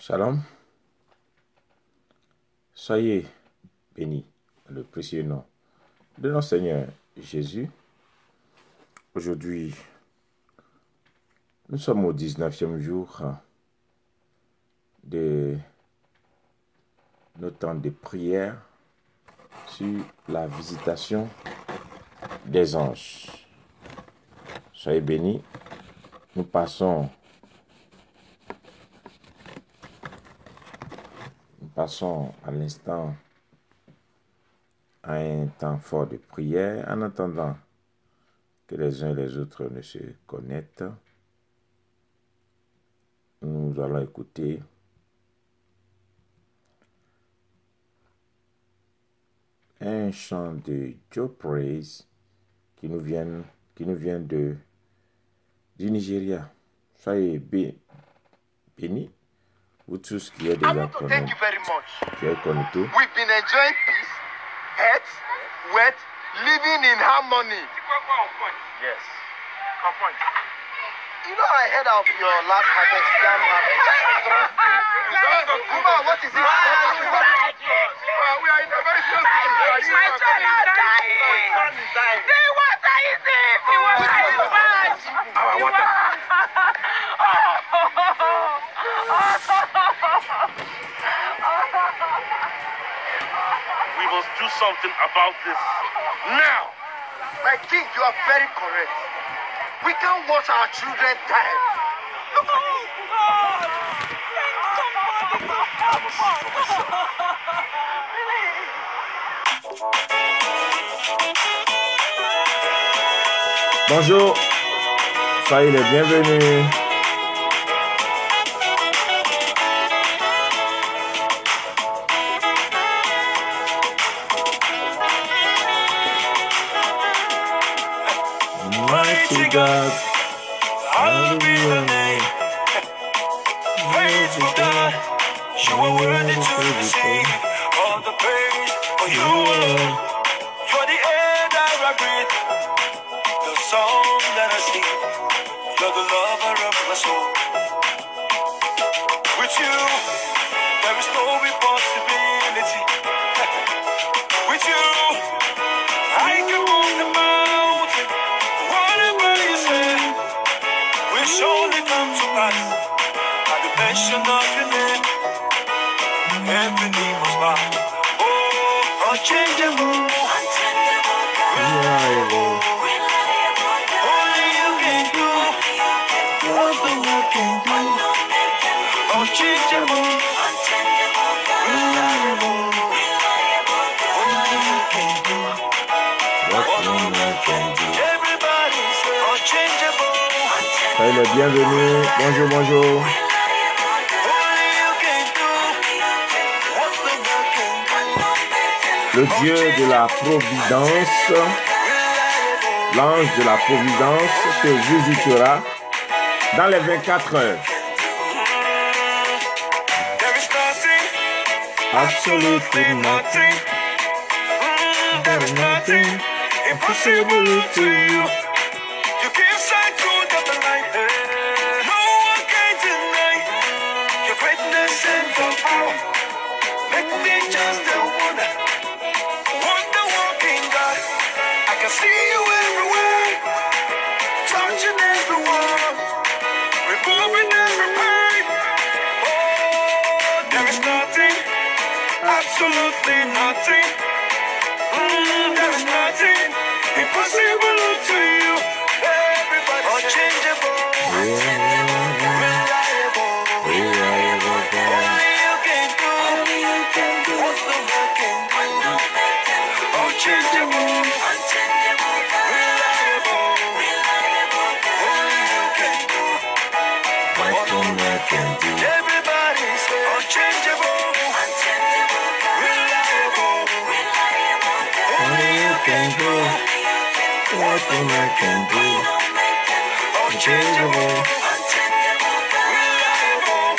Shalom, soyez bénis dans le précieux nom de notre Seigneur Jésus. Aujourd'hui, nous sommes au 19e jour de nos temps de prière sur la visitation des anges. Soyez bénis. Nous passons à l'instant à un temps fort de prière en attendant que les uns et les autres ne se connectent. Nous allons écouter un chant de Joe Praise qui nous vient du Nigeria. Soyez bénis. Vous tous qui êtes déjà connectés. We've been enjoying peace, health, wealth, living in harmony. Yes. You know, I heard of your last harvest jam. What is it? We are in a very serious situation. My child is dying. The water is deep. The water is bad. Our water. We must do something about this now. My king, you are very correct. We can't watch our children die. Look at this. I must see for myself. Bonjour, soyez les bienvenus. Mighty God, hallowed be your name. Faithful God, you are worthy to receive all the praise for you alone. You're the air that I breathe, the song that I sing. You're the lover of my soul. With you, there is no impossibility. With you, I can walk the mountain. Whatever you say will surely come to pass. At the mention of your name, every knee must bow. Oh, unchangeable, Reliable. only you can do what the world can do. Unchangeable, reliable, only you can do What no man can do. Everybody say unchangeable, Soyez les bienvenus. Bonjour, bonjour. only you can do what the world can do. Le Dieu de la providence, l'ange de la providence te visitera dans les 24 heures. There is nothing, Absolutely nothing. there is nothing impossible to you. You can't sight through the light. No one can deny your greatness and your power. Make me just a wonder walking God. I can see you everywhere, touching everyone, removing every pain. Oh, there is nothing, absolutely nothing. There is nothing impossible to you. Everybody unchangeable, reliable. Only you can do what the world can do. Unchangeable, reliable. Only you can do What no man can do. Everybody say unchangeable, reliable. Only you can do. What no man can do. Unchangeable, Unchangeable. reliable.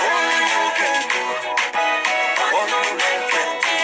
Only you can do what no man can do.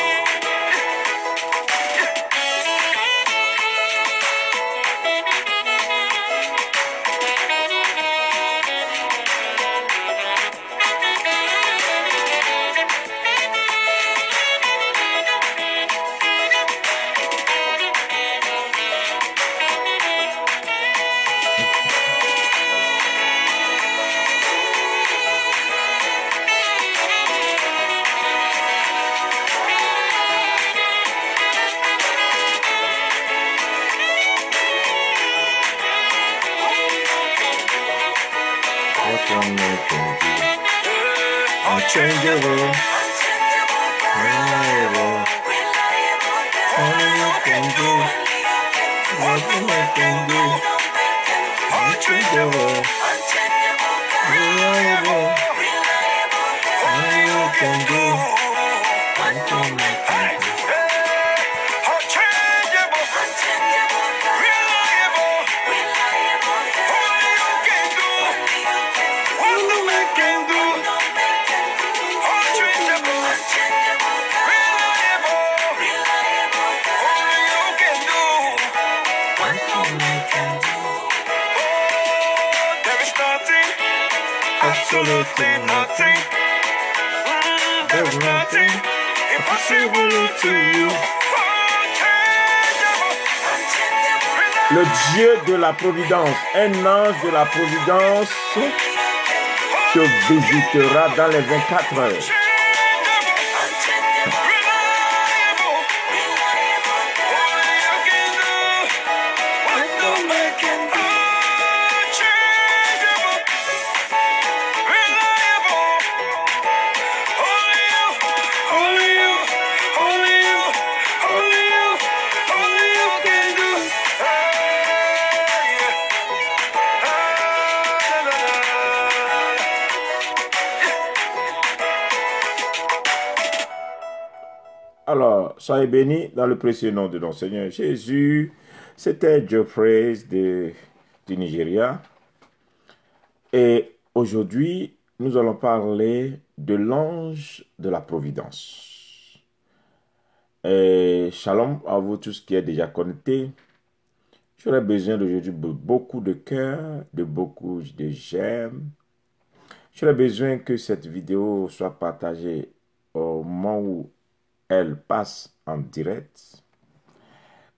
Unchangeable, reliable. Only you can do what I can do. Unchangeable, reliable. Only you can do what I can do. Absolutely nothing. There's nothing impossible to you. Le Dieu de la providence, un ange de la providence te visitera dans les 24 heures. Alors, soyez bénis dans le précieux nom de notre Seigneur Jésus. C'était Geoffrey du Nigeria. Et aujourd'hui, nous allons parler de l'ange de la providence. Et shalom à vous tous qui êtes déjà connectés. J'aurais besoin d'aujourd'hui de beaucoup de cœur, de beaucoup de j'aime. J'aurais besoin que cette vidéo soit partagée au moment où elle passe en direct,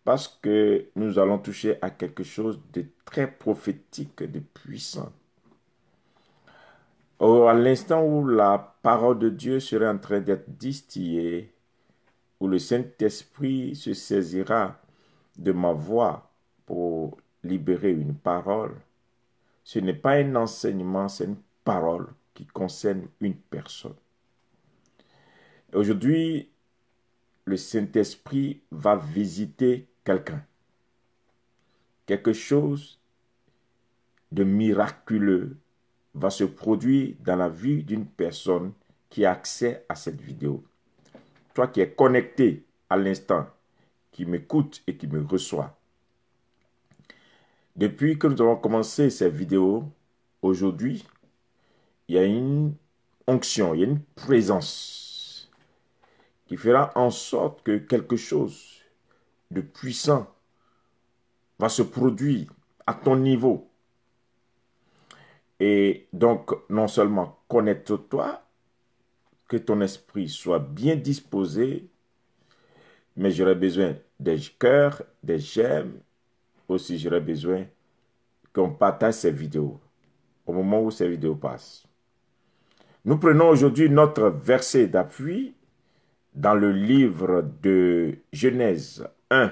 parce que nous allons toucher à quelque chose de très prophétique, de puissant. À l'instant où la parole de Dieu serait en train d'être distillée, où le Saint-Esprit se saisira de ma voix pour libérer une parole, ce n'est pas un enseignement, c'est une parole qui concerne une personne. Aujourd'hui, le Saint-Esprit va visiter quelqu'un. Quelque chose de miraculeux va se produire dans la vie d'une personne qui a accès à cette vidéo. Toi qui es connecté à l'instant, qui m'écoute et qui me reçoit. Depuis que nous avons commencé cette vidéo, aujourd'hui, il y a une onction, il y a une présence qui fera en sorte que quelque chose de puissant va se produire à ton niveau. Et donc, non seulement connecte-toi, que ton esprit soit bien disposé, mais j'aurai besoin des cœurs, des j'aime. Aussi, j'aurai besoin qu'on partage ces vidéos au moment où ces vidéos passent. Nous prenons aujourd'hui notre verset d'appui dans le livre de Genèse 1,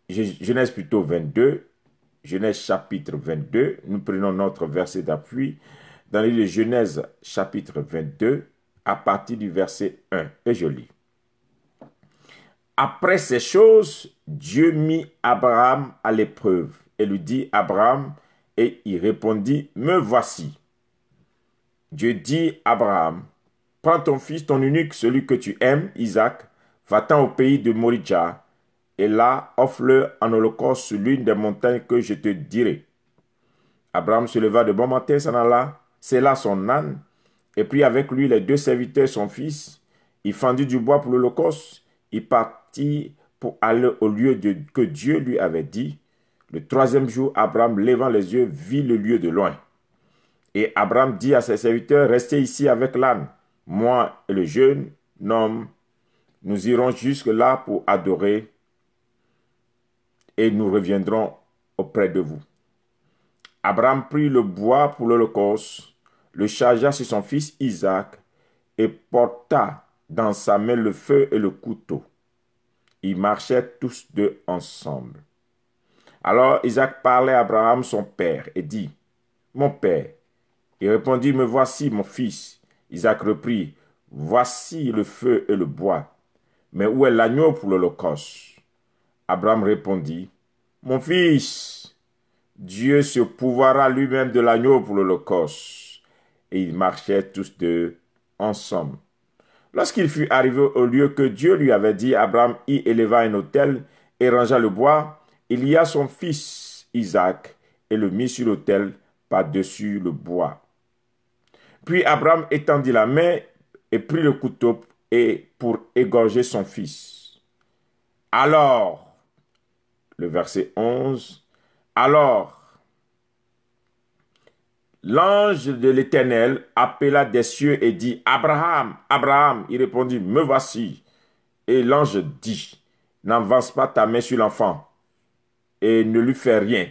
Genèse plutôt 22, Genèse chapitre 22, nous prenons notre verset d'appui dans le livre de Genèse chapitre 22, à partir du verset 1, et je lis. Après ces choses, Dieu mit Abraham à l'épreuve, et lui dit Abraham, et il répondit, me voici. Dieu dit Abraham, prends ton fils, ton unique, celui que tu aimes, Isaac, va-t'en au pays de Moridja, et là, offre-le en holocauste sur l'une des montagnes que je te dirai. Abraham se leva de bon matin, s'en alla, sella son âne, et prit avec lui les 2 serviteurs, son fils. Il fendit du bois pour l'holocauste, il partit pour aller au lieu que Dieu lui avait dit. Le 3e jour, Abraham, levant les yeux, vit le lieu de loin. Et Abraham dit à ses serviteurs, restez ici avec l'âne. Moi et le jeune homme, nous irons jusque-là pour adorer et nous reviendrons auprès de vous. Abraham prit le bois pour l'holocauste, le chargea sur son fils Isaac et porta dans sa main le feu et le couteau. Ils marchaient tous deux ensemble. Alors Isaac parlait à Abraham son père et dit, mon père. Il répondit, me voici, mon fils. Isaac reprit, voici le feu et le bois, mais où est l'agneau pour l'holocauste? Abraham répondit, mon fils, Dieu se pourvoira lui-même de l'agneau pour l'holocauste. Et ils marchaient tous deux ensemble. Lorsqu'il fut arrivé au lieu que Dieu lui avait dit, Abraham y éleva un autel et rangea le bois. Il y a son fils Isaac et le mit sur l'autel par-dessus le bois. Puis Abraham étendit la main et prit le couteau pour égorger son fils. Alors, le verset 11, alors, l'ange de l'Éternel appela des cieux et dit, Abraham, Abraham, il répondit, me voici. Et l'ange dit, n'avance pas ta main sur l'enfant et ne lui fais rien,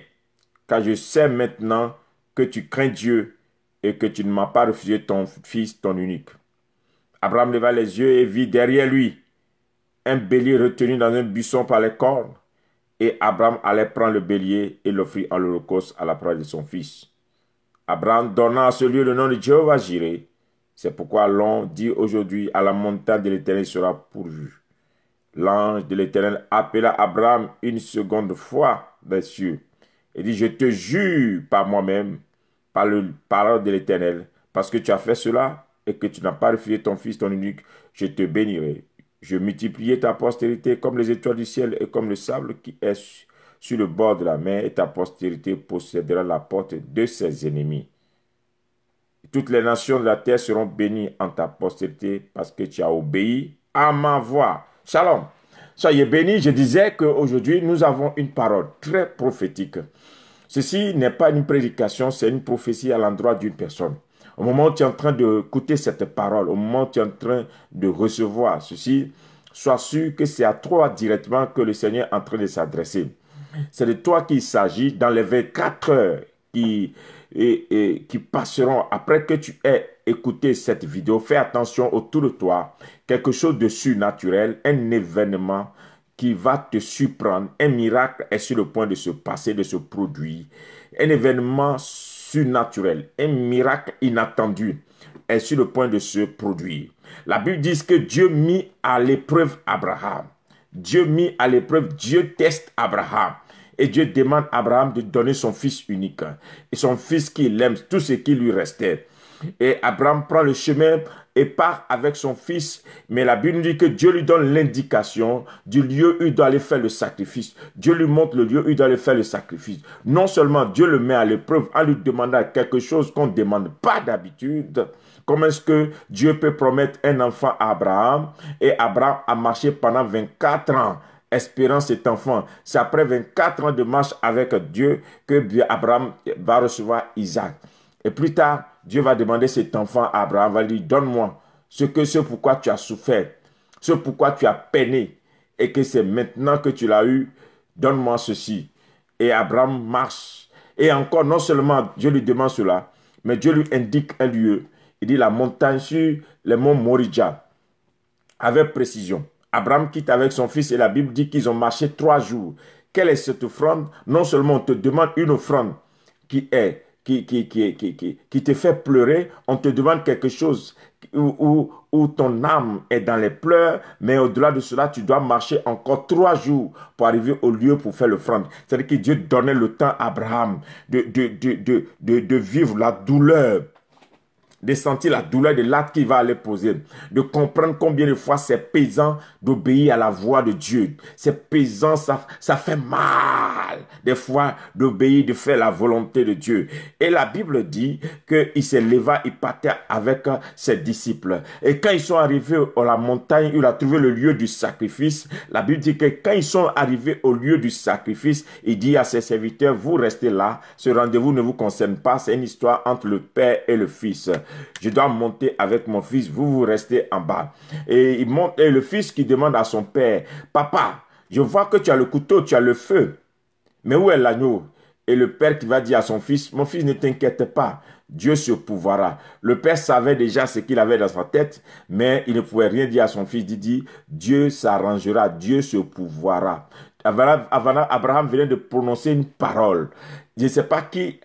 car je sais maintenant que tu crains Dieu et que tu ne m'as pas refusé ton fils, ton unique. Abraham leva les yeux et vit derrière lui un bélier retenu dans un buisson par les cornes. Et Abraham allait prendre le bélier et l'offrir en holocauste à la place de son fils. Abraham donna à ce lieu le nom de Jéhovah Jireh. C'est pourquoi l'on dit aujourd'hui, à la montagne de l'Éternel sera pourvu. L'ange de l'Éternel appela Abraham une seconde fois des cieux et dit, je te jure par moi-même, par le parole de l'Éternel, parce que tu as fait cela et que tu n'as pas refusé ton fils, ton unique, je te bénirai. Je multiplierai ta postérité comme les étoiles du ciel et comme le sable qui est sur le bord de la mer, et ta postérité possédera la porte de ses ennemis. Toutes les nations de la terre seront bénies en ta postérité parce que tu as obéi à ma voix. Shalom. Soyez bénis. Je disais qu'aujourd'hui, nous avons une parole très prophétique. Ceci n'est pas une prédication, c'est une prophétie à l'endroit d'une personne. Au moment où tu es en train d'écouter cette parole, au moment où tu es en train de recevoir ceci, sois sûr que c'est à toi directement que le Seigneur est en train de s'adresser. C'est de toi qu'il s'agit dans les 24 heures qui passeront après que tu aies écouté cette vidéo. Fais attention autour de toi, quelque chose de surnaturel, un événement qui va te surprendre. Un miracle est sur le point de se passer, de se produire. Un événement surnaturel, un miracle inattendu est sur le point de se produire. La Bible dit que Dieu mit à l'épreuve Abraham. Dieu mit à l'épreuve, Dieu teste Abraham. Et Dieu demande à Abraham de donner son fils unique. Et son fils qu'il aime, tout ce qui lui restait. Et Abraham prend le chemin et part avec son fils. Mais la Bible dit que Dieu lui donne l'indication du lieu où il doit aller faire le sacrifice. Dieu lui montre le lieu où il doit aller faire le sacrifice. Non seulement Dieu le met à l'épreuve en lui demandant quelque chose qu'on ne demande pas d'habitude. Comment est-ce que Dieu peut promettre un enfant à Abraham? Et Abraham a marché pendant 24 ans. Espérant cet enfant. C'est après 24 ans de marche avec Dieu que Abraham va recevoir Isaac. Et plus tard, Dieu va demander cet enfant à Abraham, va lui dire, donne-moi ce pourquoi tu as souffert, ce pourquoi tu as peiné, et que c'est maintenant que tu l'as eu, donne-moi ceci. Et Abraham marche. Et encore, non seulement Dieu lui demande cela, mais Dieu lui indique un lieu. Il dit la montagne sur les monts Moridja, avec précision. Abraham quitte avec son fils et la Bible dit qu'ils ont marché 3 jours. Quelle est cette offrande? Non seulement on te demande une offrande qui te fait pleurer, on te demande quelque chose où ton âme est dans les pleurs, mais au-delà de cela, tu dois marcher encore 3 jours pour arriver au lieu pour faire l'offrande. C'est-à-dire que Dieu donnait le temps à Abraham de vivre la douleur, de sentir la douleur de l'acte qu'il va aller poser, de comprendre combien de fois c'est pesant d'obéir à la voix de Dieu. C'est pesant, ça fait mal, des fois, d'obéir, de faire la volonté de Dieu. Et la Bible dit qu'il se leva, il partait avec ses disciples. Et quand ils sont arrivés à la montagne, il a trouvé le lieu du sacrifice. La Bible dit que quand ils sont arrivés au lieu du sacrifice, il dit à ses serviteurs, vous restez là, ce rendez-vous ne vous concerne pas, c'est une histoire entre le Père et le Fils. Je dois monter avec mon fils, vous restez en bas. Et il monte, et le fils qui demande à son père, papa, je vois que tu as le couteau, tu as le feu, mais où est l'agneau? Et le père qui va dire à son fils, mon fils, ne t'inquiète pas, Dieu se pourvoira. Le père savait déjà ce qu'il avait dans sa tête, mais il ne pouvait rien dire à son fils. Il dit, Dieu s'arrangera, Dieu se pourvoira. Abraham venait de prononcer une parole. Je ne sais pas quelle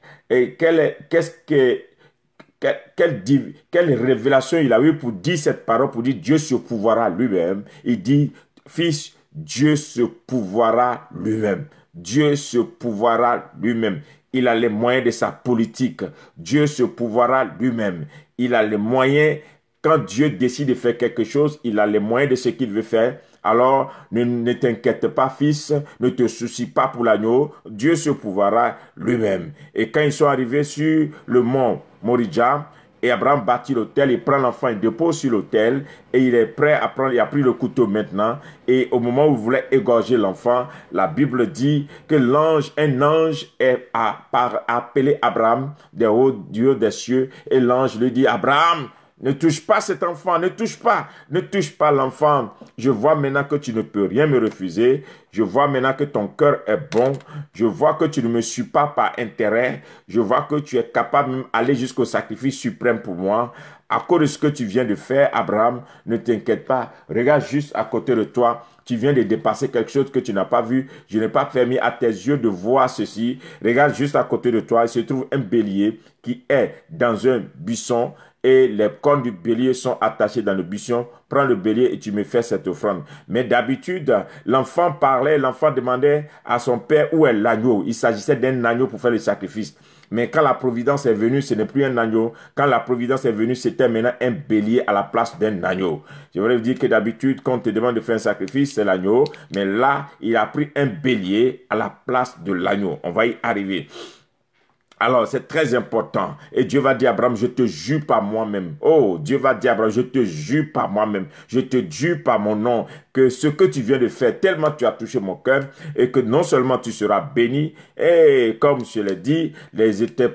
révélation il a eu pour dire cette parole, pour dire Dieu se pourvoira lui-même. Il dit, fils, Dieu se pourvoira lui-même. Dieu se pourvoira lui-même. Il a les moyens de sa politique. Dieu se pourvoira lui-même. Il a les moyens, quand Dieu décide de faire quelque chose, il a les moyens de ce qu'il veut faire. Alors, ne t'inquiète pas, fils, ne te soucie pas pour l'agneau, Dieu se pourvoira lui-même. Et quand ils sont arrivés sur le mont Moridja, et Abraham bâtit l'autel, il prend l'enfant, il dépose sur l'autel, et il est prêt à prendre, il a pris le couteau maintenant, et au moment où il voulait égorger l'enfant, la Bible dit que un ange est appelé Abraham du haut des cieux, et l'ange lui dit, Abraham, ne touche pas cet enfant, ne touche pas l'enfant. Je vois maintenant que tu ne peux rien me refuser. Je vois maintenant que ton cœur est bon. Je vois que tu ne me suis pas par intérêt. Je vois que tu es capable d'aller jusqu'au sacrifice suprême pour moi. À cause de ce que tu viens de faire, Abraham, ne t'inquiète pas. Regarde juste à côté de toi. Tu viens de dépasser quelque chose que tu n'as pas vu. Je n'ai pas permis à tes yeux de voir ceci. Regarde juste à côté de toi. Il se trouve un bélier qui est dans un buisson. Et les cornes du bélier sont attachées dans le buisson. Prends le bélier et tu me fais cette offrande. Mais d'habitude, l'enfant parlait, l'enfant demandait à son père où est l'agneau. Il s'agissait d'un agneau pour faire le sacrifice. Mais quand la providence est venue, ce n'est plus un agneau. Quand la providence est venue, c'était maintenant un bélier à la place d'un agneau. Je voudrais vous dire que d'habitude, quand on te demande de faire un sacrifice, c'est l'agneau. Mais là, il a pris un bélier à la place de l'agneau. On va y arriver. Alors, c'est très important. Et Dieu va dire à Abraham, je te jure par moi-même. Oh, Dieu va dire à Abraham, je te jure par moi-même. Je te jure par mon nom que ce que tu viens de faire, tellement tu as touché mon cœur et que non seulement tu seras béni, et comme je l'ai dit,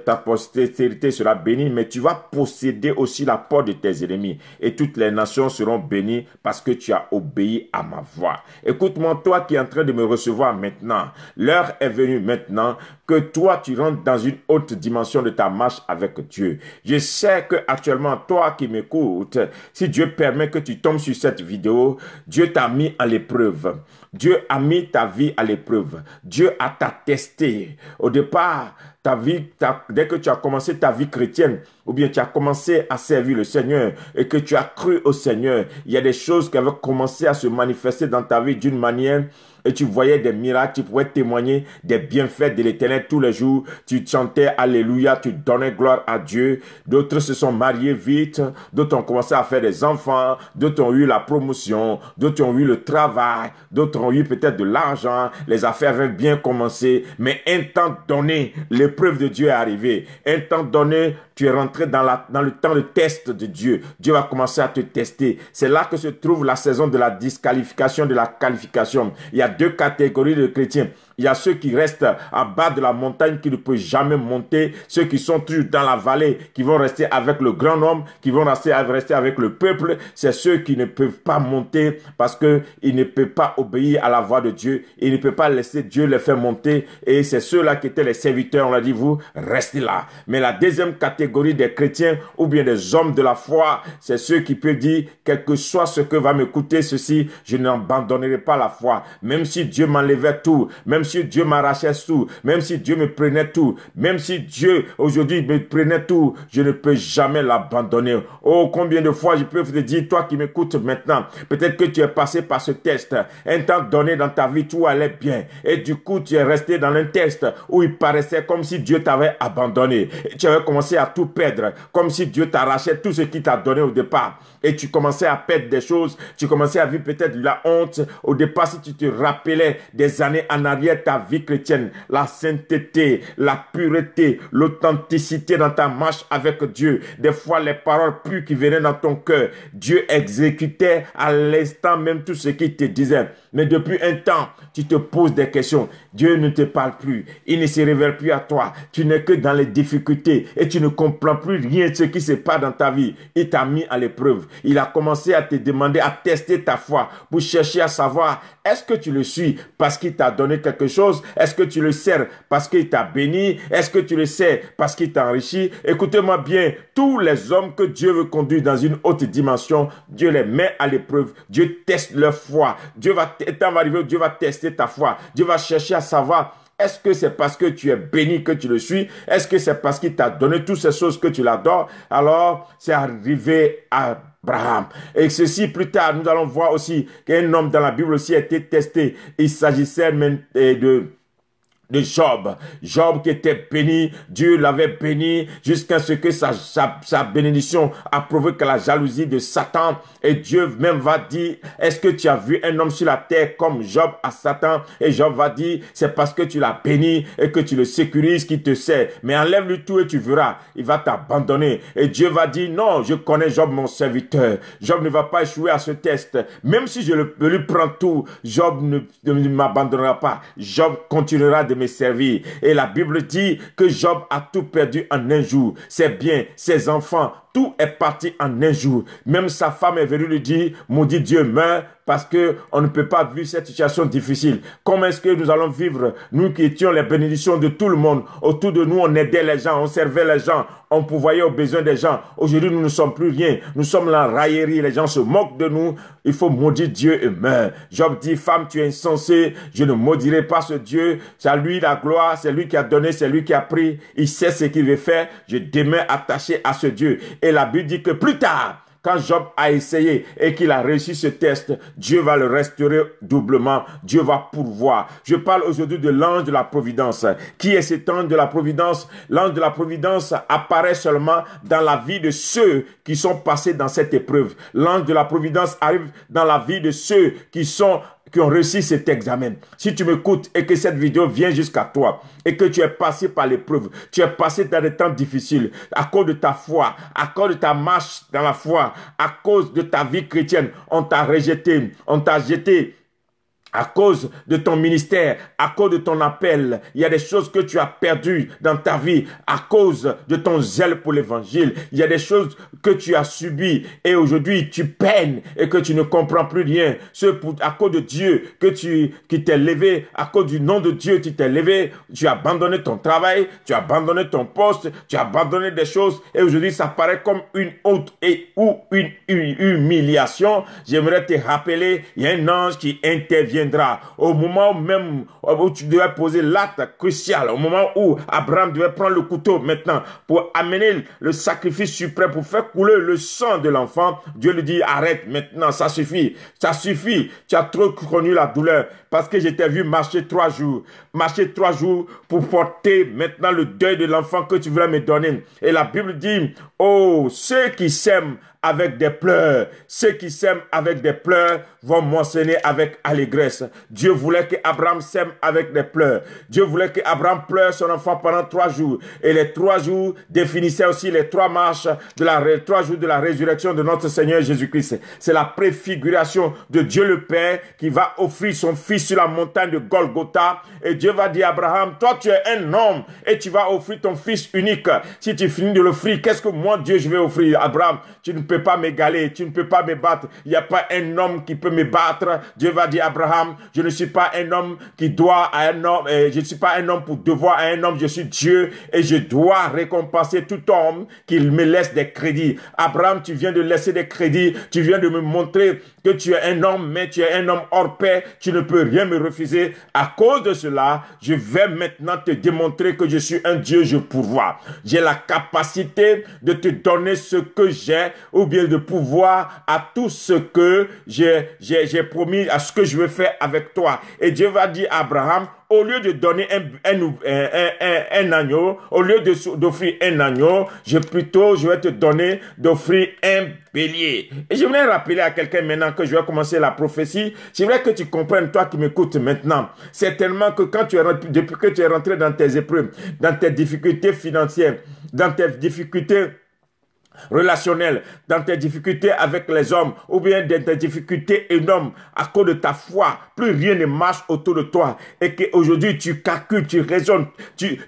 ta postérité sera bénie, mais tu vas posséder aussi la porte de tes ennemis. Et toutes les nations seront bénies parce que tu as obéi à ma voix. Écoute-moi, toi qui es en train de me recevoir maintenant, l'heure est venue maintenant que toi tu rentres dans une haute dimension de ta marche avec Dieu. Je sais que actuellement, toi qui m'écoutes, si Dieu permet que tu tombes sur cette vidéo, Dieu t'a mis à l'épreuve. Dieu a mis ta vie à l'épreuve. Dieu a testé. Au départ, ta vie, dès que tu as commencé ta vie chrétienne, ou bien tu as commencé à servir le Seigneur et que tu as cru au Seigneur, il y a des choses qui avaient commencé à se manifester dans ta vie d'une manière et tu voyais des miracles, tu pouvais témoigner des bienfaits de l'Éternel tous les jours. Tu chantais Alléluia, tu donnais gloire à Dieu. D'autres se sont mariés vite, d'autres ont commencé à faire des enfants, d'autres ont eu la promotion, d'autres ont eu le travail, d'autres ont eu peut-être de l'argent, les affaires avaient bien commencé, mais un temps donné, l'épreuve de Dieu est arrivée. Un temps donné, tu es rentré dans le temps de test de Dieu. Dieu va commencer à te tester. C'est là que se trouve la saison de la disqualification, de la qualification. Il y a deux catégories de chrétiens. Il y a ceux qui restent en bas de la montagne, qui ne peuvent jamais monter. Ceux qui sont toujours dans la vallée, qui vont rester avec le grand homme, qui vont rester avec le peuple. C'est ceux qui ne peuvent pas monter parce qu'ils ne peuvent pas obéir à la voix de Dieu. Ils ne peuvent pas laisser Dieu les faire monter. Et c'est ceux-là qui étaient les serviteurs. On l'a dit, vous, restez là. Mais la deuxième catégorie des chrétiens ou bien des hommes de la foi, c'est ceux qui peuvent dire, quel que soit ce que va me coûter ceci, je n'abandonnerai pas la foi. Même si Dieu m'enlevait tout, même si Dieu m'arrachait tout, même si Dieu me prenait tout, même si Dieu aujourd'hui me prenait tout, je ne peux jamais l'abandonner. Oh, combien de fois je peux te dire, toi qui m'écoutes maintenant, peut-être que tu es passé par ce test, un temps donné dans ta vie, tout allait bien, et du coup tu es resté dans un test où il paraissait comme si Dieu t'avait abandonné, et tu avais commencé à tout perdre, comme si Dieu t'arrachait tout ce qu'il t'a donné au départ, et tu commençais à perdre des choses, tu commençais à vivre peut-être de la honte. Au départ, si tu te rappelais des années en arrière, ta vie chrétienne, la sainteté, la pureté, l'authenticité dans ta marche avec Dieu, des fois les paroles pures qui venaient dans ton cœur, Dieu exécutait à l'instant même tout ce qu'il te disait. Mais depuis un temps, tu te poses des questions. Dieu ne te parle plus. Il ne se révèle plus à toi. Tu n'es que dans les difficultés et tu ne comprends plus rien de ce qui se passe dans ta vie. Il t'a mis à l'épreuve. Il a commencé à te demander, à tester ta foi pour chercher à savoir, est-ce que tu le suis parce qu'il t'a donné quelque chose? Est-ce que tu le sers parce qu'il t'a béni? Est-ce que tu le sais parce qu'il t'a enrichi? Écoutez-moi bien, tous les hommes que Dieu veut conduire dans une haute dimension, Dieu les met à l'épreuve. Dieu teste leur foi. Dieu va tester ta foi. Dieu va chercher à savoir, est-ce que c'est parce que tu es béni que tu le suis? Est-ce que c'est parce qu'il t'a donné toutes ces choses que tu l'adores? Alors, c'est arrivé à Abraham. Et ceci, plus tard, nous allons voir aussi qu'un homme dans la Bible aussi a été testé. Il s'agissait même de Job. Job qui était béni, Dieu l'avait béni jusqu'à ce que sa bénédiction a provoqué la jalousie de Satan. Et Dieu même va dire, est-ce que tu as vu un homme sur la terre comme Job à Satan? Et Job va dire, c'est parce que tu l'as béni et que tu le sécurises qu'il te sert. Mais enlève-lui tout et tu verras, il va t'abandonner. Et Dieu va dire, non, je connais Job mon serviteur. Job ne va pas échouer à ce test. Même si je lui prends tout, Job ne m'abandonnera pas. Job continuera de me servir. Et la Bible dit que Job a tout perdu en un jour. Ses biens, ses enfants, tout est parti en un jour. Même sa femme est venue lui dire, maudit Dieu, meurs parce que on ne peut pas vivre cette situation difficile. Comment est-ce que nous allons vivre, nous qui étions les bénédictions de tout le monde? Autour de nous, on aidait les gens, on servait les gens, on pourvoyait aux besoins des gens. Aujourd'hui, nous ne sommes plus rien. Nous sommes la raillerie, les gens se moquent de nous. Il faut maudire Dieu et meurt. Job dit, femme, tu es insensée, je ne maudirai pas ce Dieu. C'est à lui la gloire, c'est lui qui a donné, c'est lui qui a pris. Il sait ce qu'il veut faire. Je demeure attaché à ce Dieu. Et la Bible dit que plus tard, quand Job a essayé et qu'il a réussi ce test, Dieu va le restaurer doublement. Dieu va pourvoir. Je parle aujourd'hui de l'ange de la providence. Qui est cet ange de la providence? L'ange de la providence apparaît seulement dans la vie de ceux qui sont passés dans cette épreuve. L'ange de la providence arrive dans la vie de ceux qui ont réussi cet examen. Si tu m'écoutes et que cette vidéo vient jusqu'à toi et que tu es passé par l'épreuve, tu es passé dans des temps difficiles à cause de ta foi, à cause de ta marche dans la foi, à cause de ta vie chrétienne, on t'a rejeté, on t'a jeté. À cause de ton ministère, à cause de ton appel, il y a des choses que tu as perdues dans ta vie à cause de ton zèle pour l'évangile. Il y a des choses que tu as subies et aujourd'hui tu peines et que tu ne comprends plus rien. À cause de Dieu qui t'est levé, à cause du nom de Dieu tu t'es levé, tu as abandonné ton travail, tu as abandonné ton poste, tu as abandonné des choses et aujourd'hui ça paraît comme une honte ou une humiliation. J'aimerais te rappeler, il y a un ange qui intervient au moment même où tu devais poser l'acte crucial, au moment où Abraham devait prendre le couteau maintenant pour amener le sacrifice suprême, pour faire couler le sang de l'enfant, Dieu lui dit arrête maintenant, ça suffit, tu as trop connu la douleur parce que je t'ai vu marcher 3 jours pour porter maintenant le deuil de l'enfant que tu voulais me donner. Et la Bible dit, oh, ceux qui s'aiment avec des pleurs, ceux qui s'aiment avec des pleurs vont moissonner avec allégresse. Dieu voulait qu'Abraham s'aime avec des pleurs. Dieu voulait qu'Abraham pleure son enfant pendant 3 jours. Et les 3 jours définissaient aussi les 3 marches 3 jours de la résurrection de notre Seigneur Jésus-Christ. C'est la préfiguration de Dieu le Père qui va offrir son fils sur la montagne de Golgotha. Et Dieu va dire à Abraham, toi tu es un homme et tu vas offrir ton fils unique. Si tu finis de l'offrir, qu'est-ce que moi Dieu je vais offrir? Abraham, tu ne peux pas m'égaler, tu ne peux pas me battre. Il n'y a pas un homme qui peut me battre. Dieu va dire à Abraham, je ne suis pas un homme qui doit à un homme, je ne suis pas un homme pour devoir à un homme, je suis Dieu et je dois récompenser tout homme qui me laisse des crédits. Abraham, tu viens de laisser des crédits, tu viens de me montrer que tu es un homme, mais tu es un homme hors pair, tu ne peux rien me refuser. À cause de cela, je vais maintenant te démontrer que je suis un Dieu, je pourvois. J'ai la capacité de te donner ce que j'ai, ou bien de pouvoir à tout ce que j'ai promis, à ce que je veux faire avec toi. Et Dieu va dire à Abraham, au lieu de donner un agneau, au lieu d'offrir un agneau, je vais te donner d'offrir un bélier. Et je voulais rappeler à quelqu'un maintenant que je vais commencer la prophétie. J'aimerais que tu comprennes, toi qui m'écoutes maintenant. Certainement que depuis que tu es rentré dans tes épreuves, dans tes difficultés financières, dans tes difficultés relationnelles, dans tes difficultés avec les hommes, ou bien dans tes difficultés énormes à cause de ta foi, plus rien ne marche autour de toi, et qu'aujourd'hui tu calcules, tu raisonnes,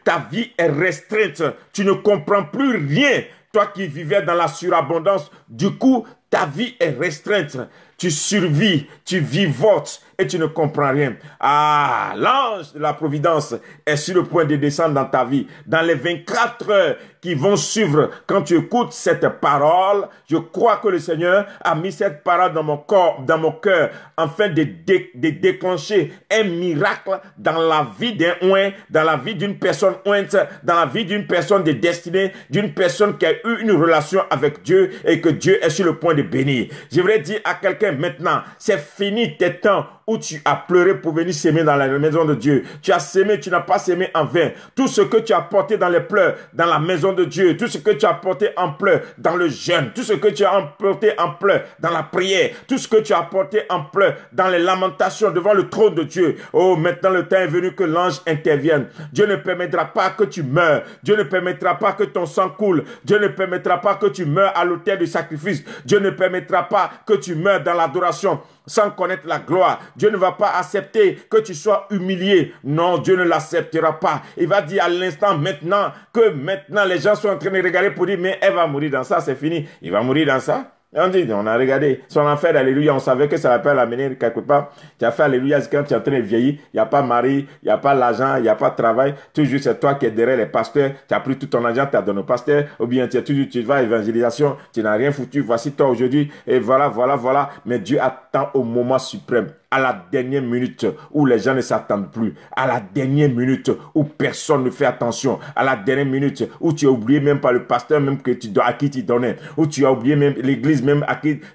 ta vie est restreinte, tu ne comprends plus rien, toi qui vivais dans la surabondance, du coup ta vie est restreinte, tu survis, tu vivotes et tu ne comprends rien. Ah, l'ange de la providence est sur le point de descendre dans ta vie. Dans les 24 heures qui vont suivre, quand tu écoutes cette parole, je crois que le Seigneur a mis cette parole dans mon corps, dans mon cœur, afin de déclencher un miracle dans la vie d'un oint, dans la vie d'une personne ointe, dans la vie d'une personne de destinée, d'une personne qui a eu une relation avec Dieu et que Dieu est sur le point de bénir. Je voudrais dire à quelqu'un maintenant, c'est fini tes temps où tu as pleuré pour venir s'aimer dans la maison de Dieu. Tu as sémé, tu n'as pas sémé en vain. Tout ce que tu as porté dans les pleurs, dans la maison de Dieu, tout ce que tu as porté en pleurs dans le jeûne, tout ce que tu as porté en pleurs dans la prière, tout ce que tu as porté en pleurs dans les lamentations devant le trône de Dieu. Oh, maintenant le temps est venu que l'ange intervienne. Dieu ne permettra pas que tu meurs. Dieu ne permettra pas que ton sang coule. Dieu ne permettra pas que tu meurs à l'autel du sacrifice. Dieu ne permettra pas que tu meurs dans l'adoration sans connaître la gloire. Dieu ne va pas accepter que tu sois humilié. Non, Dieu ne l'acceptera pas. Il va dire à l'instant maintenant que maintenant les gens sont en train de regarder pour dire mais elle va mourir dans ça, c'est fini. Il va mourir dans ça. Et on dit, on a regardé son enfer, alléluia, on savait que ça va pas l'amener quelque part. Tu as fait alléluia, quand tu es en train de vieillir, il n'y a pas mari, il n'y a pas l'argent, il n'y a pas de travail. Toujours c'est toi qui es derrière les pasteurs, tu as pris tout ton argent, tu as donné au pasteur, ou bien tu vas à l'évangélisation, tu n'as rien foutu, voici toi aujourd'hui, et voilà. Mais Dieu attend au moment suprême, à la dernière minute où les gens ne s'attendent plus, à la dernière minute où personne ne fait attention, à la dernière minute où tu as oublié même pas le pasteur même à qui tu donnais, où tu as oublié même l'église même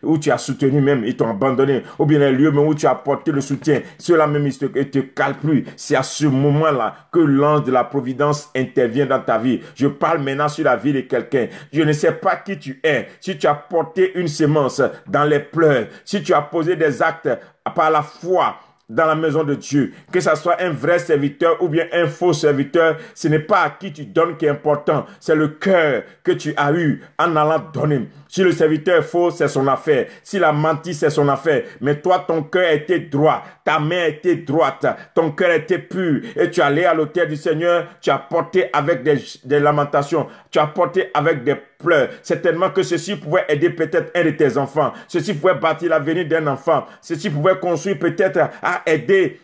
où tu as soutenu même, ils t'ont abandonné, ou bien les lieux même où tu as apporté le soutien, ceux-là même ils te calent plus. C'est à ce moment-là que l'ange de la providence intervient dans ta vie. Je parle maintenant sur la vie de quelqu'un. Je ne sais pas qui tu es, si tu as porté une semence dans les pleurs, si tu as posé des actes par la foi dans la maison de Dieu, que ça soit un vrai serviteur ou bien un faux serviteur, ce n'est pas à qui tu donnes qui est important, c'est le cœur que tu as eu en allant donner. Si le serviteur est faux, c'est son affaire. S'il a menti, c'est son affaire. Mais toi, ton cœur était droit, ta main était droite, ton cœur était pur, et tu es allé à l'autel du Seigneur, tu as porté avec des lamentations, tu as porté avec des pleurs. Certainement que ceci pouvait aider peut-être un de tes enfants, ceci pouvait bâtir l'avenir d'un enfant, ceci pouvait construire peut-être à aider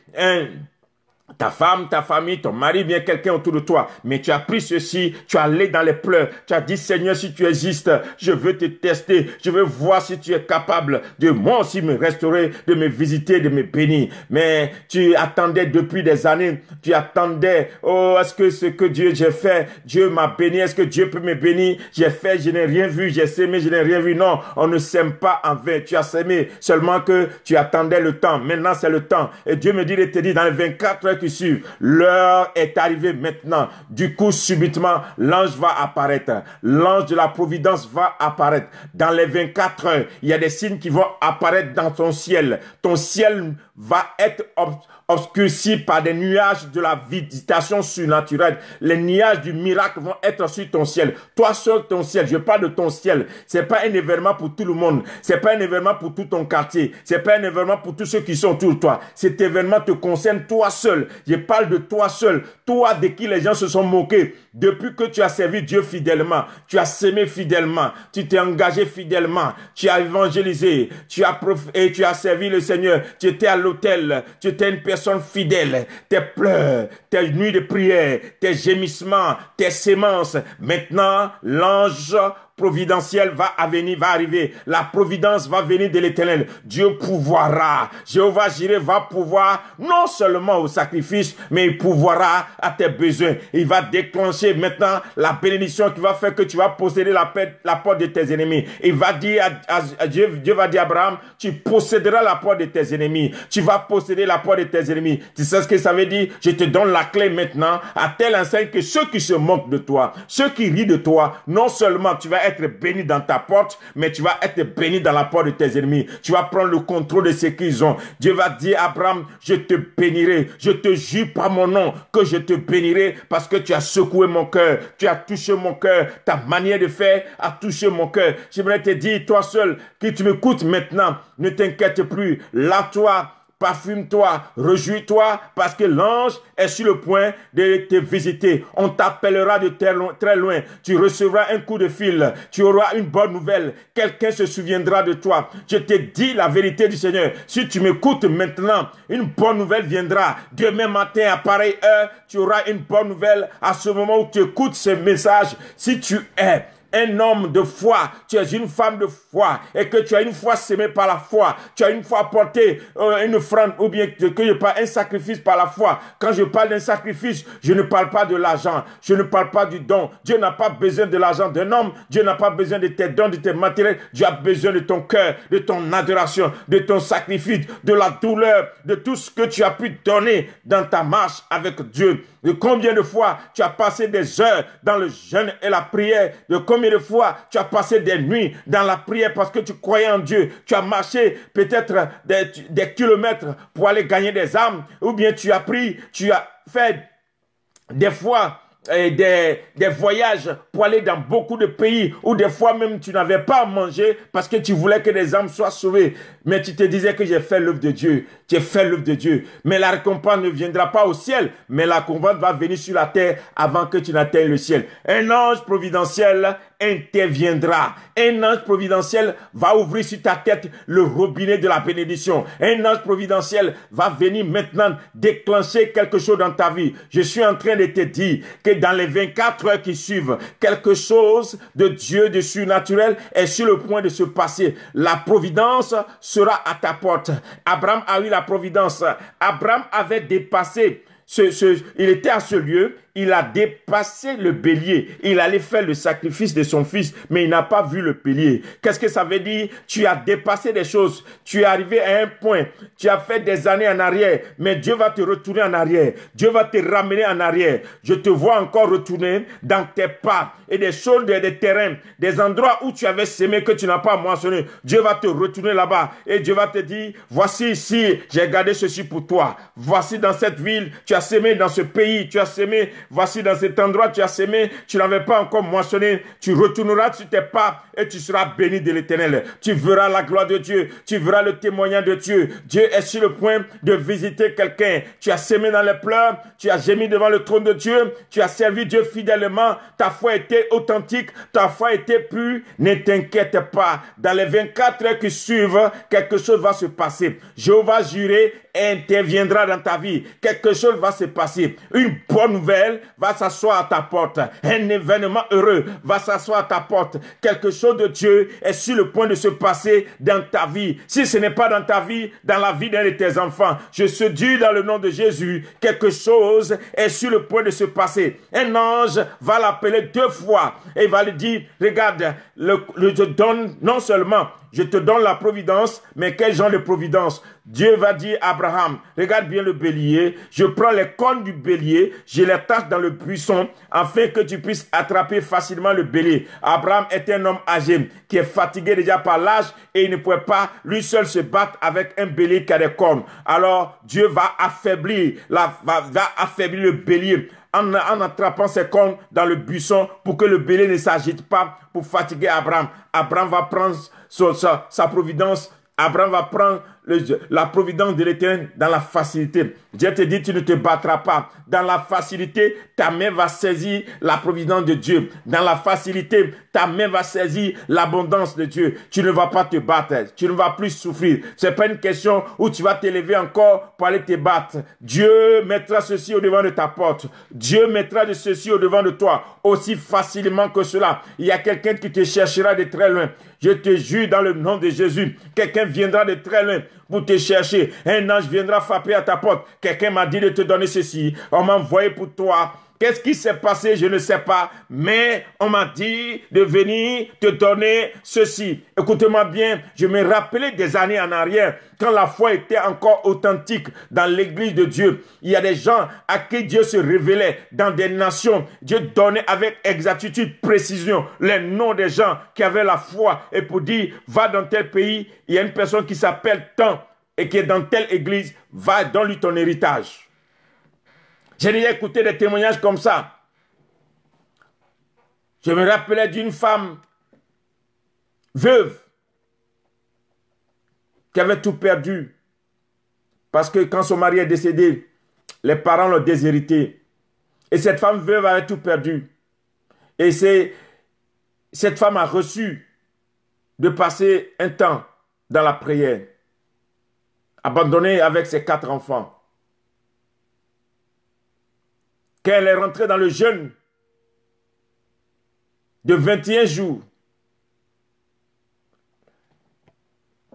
ta femme, ta famille, ton mari, bien quelqu'un autour de toi. Mais tu as pris ceci, tu es allé dans les pleurs. Tu as dit, Seigneur, si tu existes, je veux te tester. Je veux voir si tu es capable de moi aussi me restaurer, de me visiter, de me bénir. Mais tu attendais depuis des années. Tu attendais, oh, est-ce que ce que j'ai fait, Dieu m'a béni. Est-ce que Dieu peut me bénir? J'ai fait, je n'ai rien vu. J'ai sémé, je n'ai rien vu. Non, on ne sème pas en vain. Tu as sémé seulement que tu attendais le temps. Maintenant, c'est le temps. Et Dieu me dit de te dire dans les 24 heures qui suivent, l'heure est arrivée maintenant. Du coup, subitement, l'ange va apparaître. L'ange de la providence va apparaître. Dans les 24 heures, il y a des signes qui vont apparaître dans ton ciel. Ton ciel va être obscurci par des nuages de la visitation surnaturelle. Les nuages du miracle vont être sur ton ciel. Toi seul, ton ciel. Je parle de ton ciel. C'est pas un événement pour tout le monde. C'est pas un événement pour tout ton quartier. C'est pas un événement pour tous ceux qui sont autour de toi. Cet événement te concerne toi seul. Je parle de toi seul. Toi de qui les gens se sont moqués. Depuis que tu as servi Dieu fidèlement, tu as sémé fidèlement, tu t'es engagé fidèlement, tu as évangélisé, tu as servi le Seigneur, tu étais à l'autel, tu étais une personne fidèle. Tes pleurs, tes nuits de prière, tes gémissements, tes sémences. Maintenant, l'ange providentiel va arriver. La providence va venir de l'Éternel. Dieu pourvoira. Jéhovah Jireh va pouvoir non seulement au sacrifice, mais il pourvoira à tes besoins. Il va déclencher maintenant la bénédiction qui va faire que tu vas posséder la porte de tes ennemis. Il va dire à Dieu va dire à Abraham, tu posséderas la porte de tes ennemis. Tu vas posséder la porte de tes ennemis. Tu sais ce que ça veut dire? Je te donne la clé maintenant à tel enseigne que ceux qui se moquent de toi, ceux qui rient de toi, non seulement tu vas vas être béni dans ta porte, mais tu vas être béni dans la porte de tes ennemis. Tu vas prendre le contrôle de ce qu'ils ont. Dieu va dire à Abraham, je te bénirai, je te jure par mon nom que je te bénirai parce que tu as secoué mon cœur, tu as touché mon cœur, ta manière de faire a touché mon cœur. J'aimerais te dire, toi seul, qui tu m'écoutes maintenant, ne t'inquiète plus, lave-toi, parfume-toi, réjouis-toi, parce que l'ange est sur le point de te visiter. On t'appellera de très loin. Tu recevras un coup de fil. Tu auras une bonne nouvelle. Quelqu'un se souviendra de toi. Je te dis la vérité du Seigneur. Si tu m'écoutes maintenant, une bonne nouvelle viendra. Demain matin, à pareille heure, tu auras une bonne nouvelle. À ce moment où tu écoutes ce message, si tu es un homme de foi, tu es une femme de foi, et que tu as une foi sémée par la foi, tu as une foi portée, une offrande, ou bien que je parle un sacrifice par la foi. Quand je parle d'un sacrifice, je ne parle pas de l'argent, je ne parle pas du don. Dieu n'a pas besoin de l'argent d'un homme, Dieu n'a pas besoin de tes dons, de tes matériels. Dieu a besoin de ton cœur, de ton adoration, de ton sacrifice, de la douleur, de tout ce que tu as pu donner dans ta marche avec Dieu. De combien de fois tu as passé des heures dans le jeûne et la prière, de combien de fois tu as passé des nuits dans la prière parce que tu croyais en Dieu. Tu as marché peut-être des kilomètres pour aller gagner des âmes, ou bien tu as fait des fois des voyages pour aller dans beaucoup de pays où des fois même tu n'avais pas à manger parce que tu voulais que des âmes soient sauvées. Mais tu te disais que j'ai fait l'œuvre de Dieu. Tu as fait l'œuvre de Dieu. Mais la récompense ne viendra pas au ciel, mais la récompense va venir sur la terre avant que tu n'atteignes le ciel. Un ange providentiel interviendra. Un ange providentiel va ouvrir sur ta tête le robinet de la bénédiction. Un ange providentiel va venir maintenant déclencher quelque chose dans ta vie. Je suis en train de te dire que dans les 24 heures qui suivent, quelque chose de Dieu, de surnaturel est sur le point de se passer. La providence sera à ta porte. Abraham a eu la providence. Abraham avait dépassé il était à ce lieu, il a dépassé le bélier. Il allait faire le sacrifice de son fils, mais il n'a pas vu le bélier. Qu'est-ce que ça veut dire? Tu as dépassé des choses. Tu es arrivé à un point. Tu as fait des années en arrière, mais Dieu va te retourner en arrière. Dieu va te ramener en arrière. Je te vois encore retourner dans tes pas et des choses, des terrains, des endroits où tu avais semé que tu n'as pas moissonné. Dieu va te retourner là-bas et Dieu va te dire, voici ici, j'ai gardé ceci pour toi. Voici dans cette ville, tu as semé, dans ce pays, tu as semé. Voici dans cet endroit, tu as semé, tu n'avais pas encore moissonné. Tu retourneras sur tes pas et tu seras béni de l'Éternel. Tu verras la gloire de Dieu. Tu verras le témoignage de Dieu. Dieu est sur le point de visiter quelqu'un. Tu as semé dans les pleurs. Tu as gémi devant le trône de Dieu. Tu as servi Dieu fidèlement. Ta foi était authentique. Ta foi était pure. Ne t'inquiète pas. Dans les 24 heures qui suivent, quelque chose va se passer. Jéhovah juré interviendra dans ta vie. Quelque chose va se passer. Une bonne nouvelle va s'asseoir à ta porte. Un événement heureux va s'asseoir à ta porte. Quelque chose de Dieu est sur le point de se passer dans ta vie. Si ce n'est pas dans ta vie, dans la vie d'un de tes enfants, je te dis dans le nom de Jésus, quelque chose est sur le point de se passer. Un ange va l'appeler 2 fois et va lui dire, regarde, je te donne non seulement je te donne la providence, mais quel genre de providence? Dieu va dire à Abraham, regarde bien le bélier, je prends les cornes du bélier, je les tache dans le buisson, afin que tu puisses attraper facilement le bélier. Abraham est un homme âgé, qui est fatigué déjà par l'âge, et il ne pouvait pas lui seul se battre avec un bélier qui a des cornes. Alors, Dieu va affaiblir le bélier, en attrapant ses cornes dans le buisson pour que le bélier ne s'agite pas pour fatiguer Abraham. Abraham va prendre sa providence. Abraham va prendre la providence de l'Éternel dans la facilité. Dieu te dit, tu ne te battras pas. Dans la facilité, ta main va saisir la providence de Dieu. Dans la facilité, ta main va saisir l'abondance de Dieu. Tu ne vas pas te battre. Tu ne vas plus souffrir. C'est pas une question où tu vas t'élever encore pour aller te battre. Dieu mettra ceci au devant de ta porte. Dieu mettra de ceci au devant de toi aussi facilement que cela. Il y a quelqu'un qui te cherchera de très loin. Je te jure dans le nom de Jésus, quelqu'un viendra de très loin pour te chercher. Un ange viendra frapper à ta porte. Quelqu'un m'a dit de te donner ceci. On m'a envoyé pour toi. Qu'est-ce qui s'est passé? Je ne sais pas. Mais on m'a dit de venir te donner ceci. Écoutez-moi bien, je me rappelais des années en arrière, quand la foi était encore authentique dans l'église de Dieu. Il y a des gens à qui Dieu se révélait dans des nations. Dieu donnait avec exactitude, précision, les noms des gens qui avaient la foi. Et pour dire, va dans tel pays, il y a une personne qui s'appelle tant et qui est dans telle église, va, donne-lui ton héritage. J'ai déjà écouté des témoignages comme ça. Je me rappelais d'une femme veuve qui avait tout perdu. Parce que quand son mari est décédé, les parents l'ont déshérité. Et cette femme veuve avait tout perdu. Et cette femme a reçu de passer un temps dans la prière, abandonnée avec ses 4 enfants. Quand elle est rentrée dans le jeûne de 21 jours,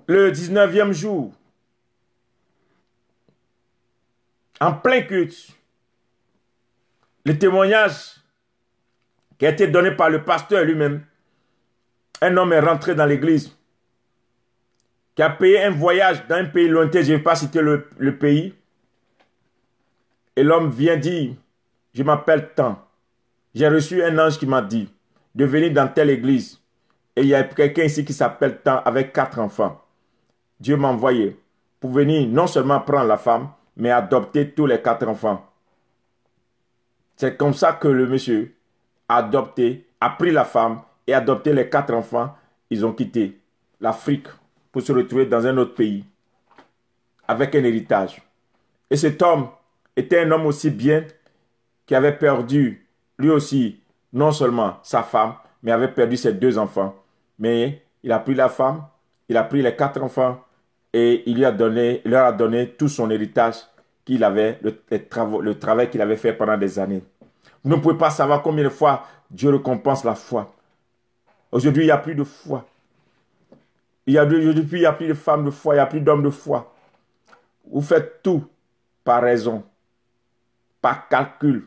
le 19e jour, en plein culte, le témoignage qui a été donné par le pasteur lui-même, un homme est rentré dans l'église, qui a payé un voyage dans un pays lointain, je ne vais pas citer le pays, et l'homme vient dire, je m'appelle tant. J'ai reçu un ange qui m'a dit de venir dans telle église. Et il y a quelqu'un ici qui s'appelle tant avec 4 enfants. Dieu m'a envoyé pour venir non seulement prendre la femme, mais adopter tous les 4 enfants. C'est comme ça que le monsieur a adopté, a pris la femme et adopté les 4 enfants. Ils ont quitté l'Afrique pour se retrouver dans un autre pays avec un héritage. Et cet homme était un homme aussi bien qui avait perdu, lui aussi, non seulement sa femme, mais avait perdu ses 2 enfants. Mais il a pris la femme, il a pris les 4 enfants et il leur a donné tout son héritage qu'il avait, le travail qu'il avait fait pendant des années. Vous ne pouvez pas savoir combien de fois Dieu récompense la foi. Aujourd'hui, il n'y a plus de foi. Il n'y a plus de femmes de foi, il n'y a plus d'hommes de foi. Vous faites tout par raison, par calcul,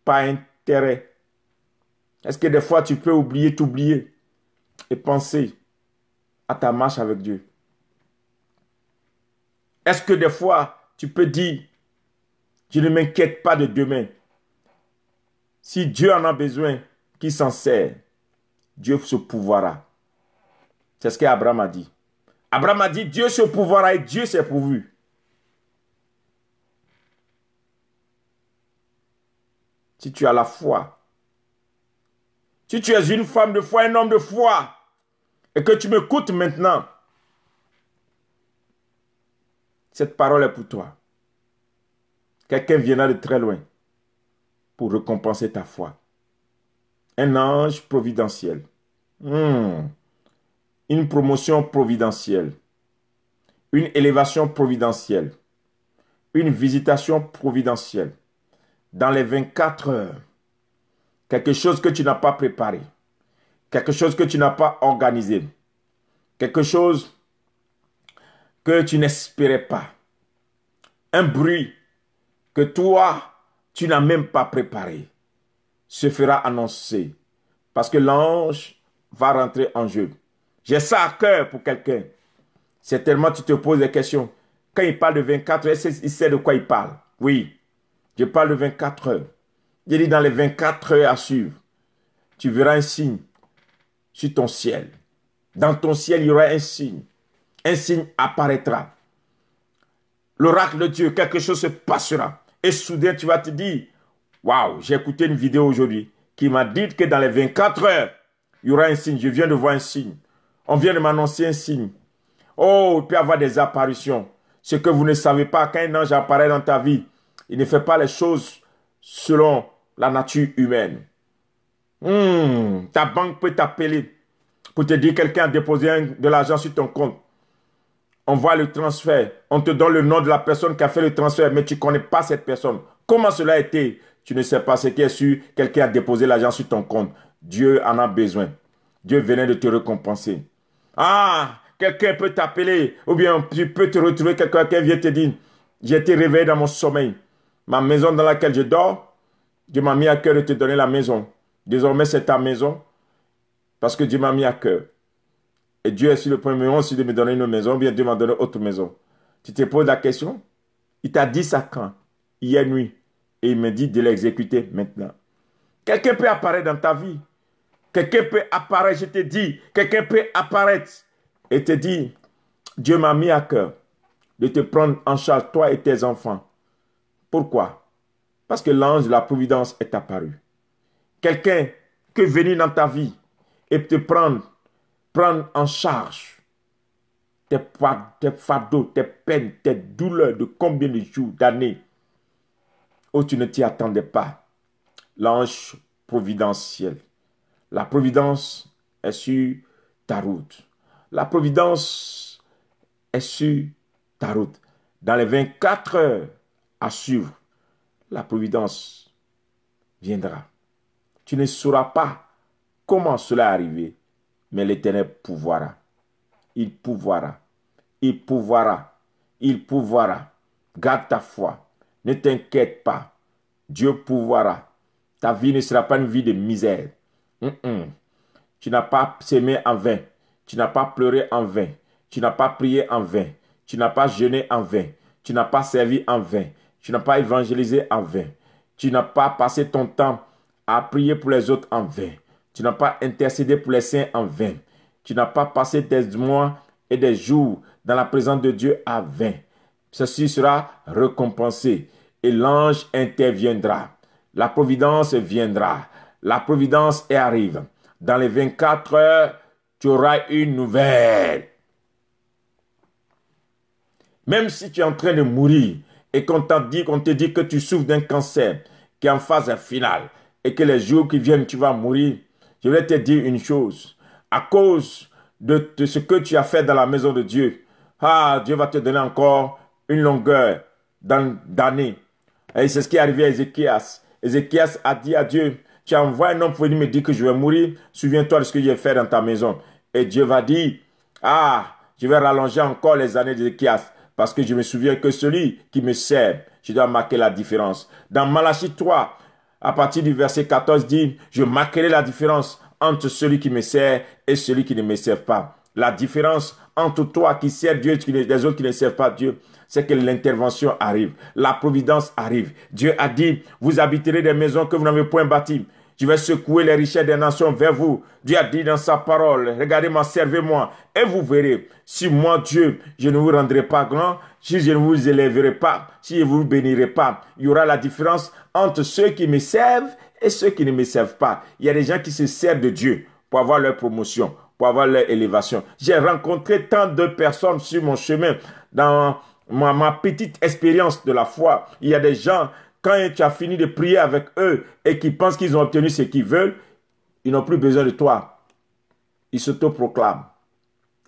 par intérêt. Est-ce que des fois tu peux t'oublier et penser à ta marche avec Dieu? Est-ce que des fois tu peux dire, je ne m'inquiète pas de demain. Si Dieu en a besoin, qu'il s'en sert, Dieu se pourvoira. C'est ce qu'Abraham a dit. Abraham a dit, Dieu se pourvoira et Dieu s'est pourvu. Si tu as la foi, si tu es une femme de foi, un homme de foi, et que tu m'écoutes maintenant, cette parole est pour toi. Quelqu'un viendra de très loin pour récompenser ta foi. Un ange providentiel. Une promotion providentielle. Une élévation providentielle. Une visitation providentielle. Dans les 24 heures, quelque chose que tu n'as pas préparé, quelque chose que tu n'as pas organisé, quelque chose que tu n'espérais pas, un bruit que toi, tu n'as même pas préparé, se fera annoncer parce que l'ange va rentrer en jeu. J'ai ça à cœur pour quelqu'un. Certainement, tu te poses des questions. Quand il parle de 24 heures, il sait de quoi il parle. Oui. Je parle de 24 heures. Il dit dans les 24 heures à suivre, tu verras un signe sur ton ciel. Dans ton ciel, il y aura un signe. Un signe apparaîtra. L'oracle de Dieu, quelque chose se passera. Et soudain, tu vas te dire, waouh, j'ai écouté une vidéo aujourd'hui qui m'a dit que dans les 24 heures, il y aura un signe. Je viens de voir un signe. On vient de m'annoncer un signe. Oh, il peut y avoir des apparitions. Ce que vous ne savez pas, quand un ange apparaît dans ta vie, il ne fait pas les choses selon la nature humaine. Ta banque peut t'appeler pour te dire que quelqu'un a déposé de l'argent sur ton compte. On voit le transfert. On te donne le nom de la personne qui a fait le transfert, mais tu ne connais pas cette personne. Comment cela a été? Tu ne sais pas ce qui est sûr. Quelqu'un a déposé l'argent sur ton compte. Dieu en a besoin. Dieu venait de te récompenser. Ah, quelqu'un peut t'appeler, ou bien tu peux te retrouver, quelqu'un qui vient te dire, j'ai été réveillé dans mon sommeil. Ma maison dans laquelle je dors, Dieu m'a mis à cœur de te donner la maison. Désormais, c'est ta maison, parce que Dieu m'a mis à cœur. Et Dieu est sur le point aussi de me donner une maison, ou bien Dieu m'a donné autre maison. Tu te poses la question, il t'a dit ça quand? Hier nuit. Et il me dit de l'exécuter maintenant. Quelqu'un peut apparaître dans ta vie. Quelqu'un peut apparaître, je te dis, quelqu'un peut apparaître et te dire, Dieu m'a mis à cœur de te prendre en charge, toi et tes enfants. Pourquoi? Parce que l'ange de la providence est apparu. Quelqu'un qui est venu dans ta vie et te prendre en charge tes fardeaux, tes peines, tes douleurs de combien de jours, d'années où tu ne t'y attendais pas. L'ange providentiel. La providence est sur ta route. La providence est sur ta route. Dans les 24 heures à suivre, la providence viendra. Tu ne sauras pas comment cela est arrivé, mais l'Éternel pourvoira. Il pourvoira. Il pourvoira. Il pourvoira. Garde ta foi. Ne t'inquiète pas. Dieu pourvoira. Ta vie ne sera pas une vie de misère. Tu n'as pas semé en vain. Tu n'as pas pleuré en vain. Tu n'as pas prié en vain. Tu n'as pas jeûné en vain. Tu n'as pas servi en vain. Tu n'as pas évangélisé en vain. Tu n'as pas passé ton temps à prier pour les autres en vain. Tu n'as pas intercédé pour les saints en vain. Tu n'as pas passé des mois et des jours dans la présence de Dieu en vain. Ceci sera récompensé et l'ange interviendra. La providence viendra. La providence arrive. Dans les 24 heures, tu auras une nouvelle. Même si tu es en train de mourir et qu'on te dit que tu souffres d'un cancer qui est en phase finale et que les jours qui viennent, tu vas mourir, je vais te dire une chose. À cause de ce que tu as fait dans la maison de Dieu, Dieu va te donner encore une longueur d'années. Et c'est ce qui est arrivé à Ézéchias. Ézéchias a dit à Dieu, tu as envoyé un homme pour venir me dire que je vais mourir. Souviens-toi de ce que j'ai fait dans ta maison. Et Dieu va dire, je vais rallonger encore les années d'Ézéchias. Parce que je me souviens que celui qui me sert, je dois marquer la différence. Dans Malachie 3, à partir du verset 14, dit, je marquerai la différence entre celui qui me sert et celui qui ne me sert pas. La différence entre toi qui sers Dieu et les autres qui ne servent pas Dieu, c'est que l'intervention arrive, la providence arrive. Dieu a dit, vous habiterez des maisons que vous n'avez point bâties. Je vais secouer les richesses des nations vers vous. Dieu a dit dans sa parole, regardez-moi, servez-moi, et vous verrez, si moi, Dieu, je ne vous rendrai pas grand, si je ne vous élèverai pas, si je ne vous bénirai pas, il y aura la différence entre ceux qui me servent et ceux qui ne me servent pas. Il y a des gens qui se servent de Dieu pour avoir leur promotion, pour avoir leur élévation. J'ai rencontré tant de personnes sur mon chemin, dans ma petite expérience de la foi. Il y a des gens, quand tu as fini de prier avec eux et qui pensent qu'ils ont obtenu ce qu'ils veulent, ils n'ont plus besoin de toi. Ils s'autoproclament.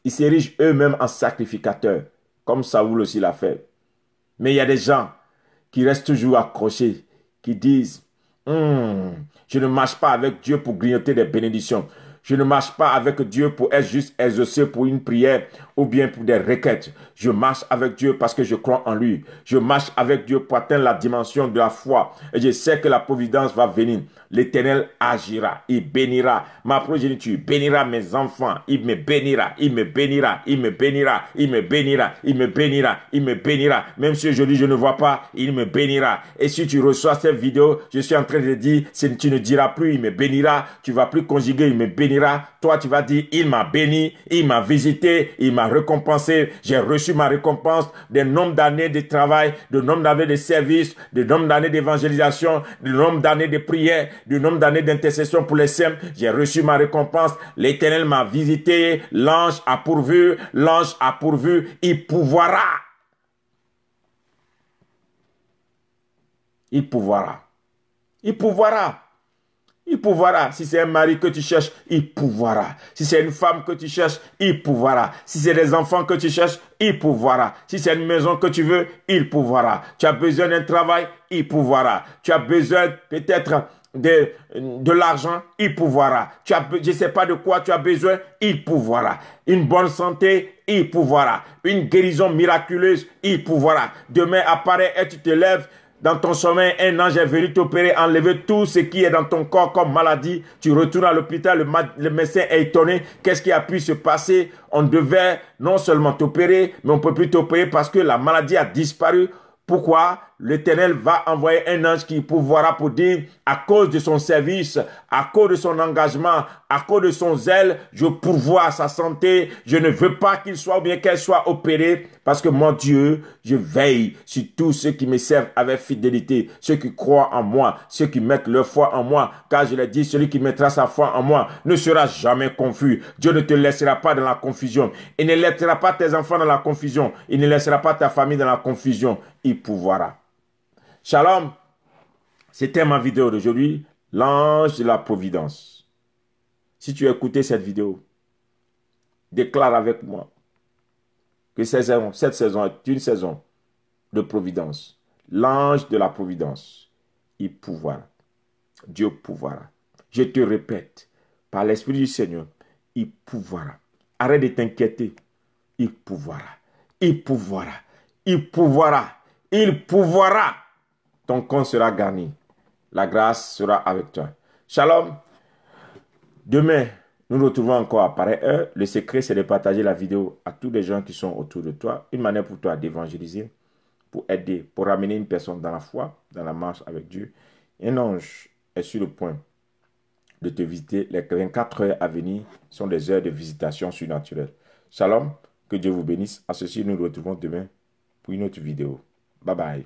Ils s'érigent eux-mêmes en sacrificateurs, comme Saoul aussi l'a fait. Mais il y a des gens qui restent toujours accrochés, qui disent, je ne marche pas avec Dieu pour grignoter des bénédictions. Je ne marche pas avec Dieu pour être juste exaucé pour une prière ou bien pour des requêtes. Je marche avec Dieu parce que je crois en lui. Je marche avec Dieu pour atteindre la dimension de la foi. Et je sais que la providence va venir. L'Éternel agira. Il bénira ma progéniture. Il bénira mes enfants. Il me bénira. Il me bénira. Il me bénira. Il me bénira. Il me bénira. Il me bénira. Même si aujourd'hui je ne vois pas, il me bénira. Et si tu reçois cette vidéo, je suis en train de dire, tu ne diras plus, il me bénira. Tu vas plus conjuguer, il me bénira. Toi, tu vas dire, il m'a béni, il m'a visité, il m'a récompensé. J'ai reçu ma récompense des nombres d'années de travail, de nombre d'années de service, de nombre d'années d'évangélisation, de nombre d'années de prière, de nombre d'années d'intercession pour les saints. J'ai reçu ma récompense. L'Éternel m'a visité. L'ange a pourvu. L'ange a pourvu. Il pourvoira. Il pourvoira. Il pourvoira. Il pourvoira. Si c'est un mari que tu cherches, il pourvoira. Si c'est une femme que tu cherches, il pourvoira. Si c'est des enfants que tu cherches, il pourvoira. Si c'est une maison que tu veux, il pourvoira. Tu as besoin d'un travail, il pourvoira. Tu as besoin peut-être de l'argent, il pourvoira. Je ne sais pas de quoi tu as besoin, il pourvoira. Une bonne santé, il pourvoira. Une guérison miraculeuse, il pourvoira. Demain apparaît et tu te lèves. Dans ton sommeil, un ange est venu t'opérer, enlever tout ce qui est dans ton corps comme maladie. Tu retournes à l'hôpital, le médecin est étonné. Qu'est-ce qui a pu se passer? On devait non seulement t'opérer, mais on ne peut plus t'opérer parce que la maladie a disparu. Pourquoi? L'Éternel va envoyer un ange qui pourvoira pour dire, à cause de son service, à cause de son engagement, à cause de son zèle, je pourvois à sa santé. Je ne veux pas qu'il soit ou bien qu'elle soit opérée parce que mon Dieu, je veille sur tous ceux qui me servent avec fidélité, ceux qui croient en moi, ceux qui mettent leur foi en moi. Car je l'ai dit, celui qui mettra sa foi en moi ne sera jamais confus. Dieu ne te laissera pas dans la confusion. Il ne laissera pas tes enfants dans la confusion. Il ne laissera pas ta famille dans la confusion. Il pourvoira. Shalom, c'était ma vidéo d'aujourd'hui, l'ange de la providence. Si tu as écouté cette vidéo, déclare avec moi que cette saison est une saison de providence. L'ange de la providence, il pourvoira. Dieu pourvoira. Je te répète, par l'Esprit du Seigneur, il pourvoira. Arrête de t'inquiéter. Il pourvoira. Il pourvoira. Il pourvoira. Il pourvoira. Ton compte sera garni. La grâce sera avec toi. Shalom. Demain, nous nous retrouvons encore à pareille heure. Le secret, c'est de partager la vidéo à tous les gens qui sont autour de toi. Une manière pour toi d'évangéliser, pour aider, pour ramener une personne dans la foi, dans la marche avec Dieu. Un ange est sur le point de te visiter. Les 24 heures à venir sont des heures de visitation surnaturelle. Shalom. Que Dieu vous bénisse. À ceci, nous nous retrouvons demain pour une autre vidéo. Bye bye.